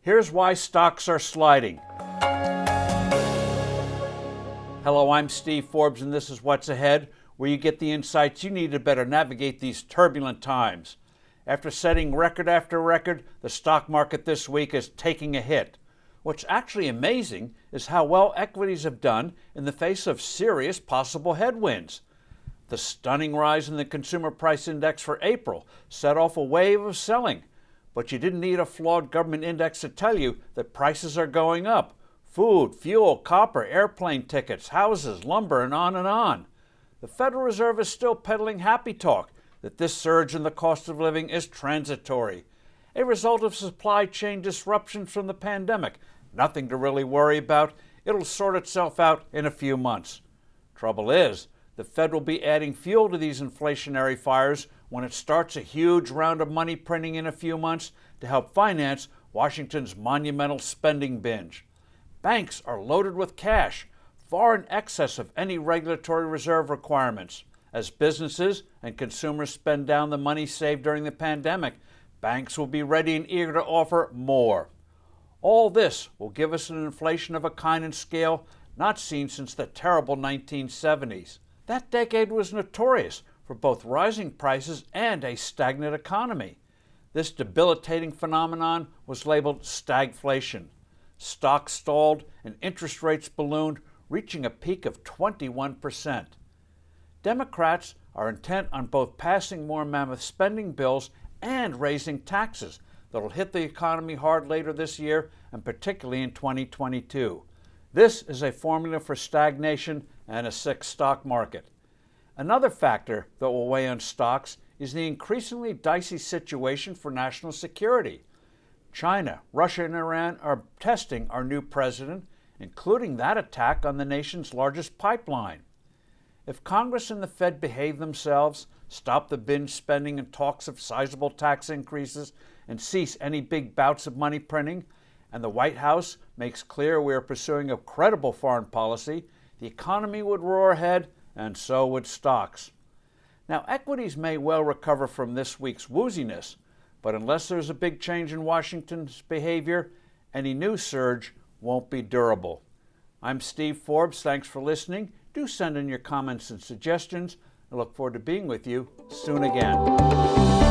Here's why stocks are sliding. Hello, I'm Steve Forbes, and this is What's Ahead, where you get the insights you need to better navigate these turbulent times. After setting record after record, the stock market this week is taking a hit. What's actually amazing is how well equities have done in the face of serious possible headwinds. The stunning rise in the consumer price index for April set off a wave of selling, but you didn't need a flawed government index to tell you that prices are going up. Food, fuel, copper, airplane tickets, houses, lumber, and on and on. The Federal Reserve is still peddling happy talk that this surge in the cost of living is transitory, a result of supply chain disruptions from the pandemic. Nothing to really worry about. It'll sort itself out in a few months. Trouble is, the Fed will be adding fuel to these inflationary fires when it starts a huge round of money printing in a few months to help finance Washington's monumental spending binge. Banks are loaded with cash, far in excess of any regulatory reserve requirements. As businesses and consumers spend down the money saved during the pandemic, banks will be ready and eager to offer more. All this will give us an inflation of a kind and scale not seen since the terrible 1970s. That decade was notorious for both rising prices and a stagnant economy. This debilitating phenomenon was labeled stagflation. Stocks stalled and interest rates ballooned, reaching a peak of 21%. Democrats are intent on both passing more mammoth spending bills and raising taxes that'll hit the economy hard later this year and particularly in 2022. This is a formula for stagnation and a sick stock market. Another factor that will weigh on stocks is the increasingly dicey situation for national security. China, Russia, and Iran are testing our new president, including that attack on the nation's largest pipeline. If Congress and the Fed behave themselves, stop the binge spending and talks of sizable tax increases, and cease any big bouts of money printing, and the White House makes clear we are pursuing a credible foreign policy, the economy would roar ahead, and so would stocks. Now, equities may well recover from this week's wooziness, but unless there's a big change in Washington's behavior, any new surge won't be durable. I'm Steve Forbes. Thanks for listening. Do send in your comments and suggestions. I look forward to being with you soon again.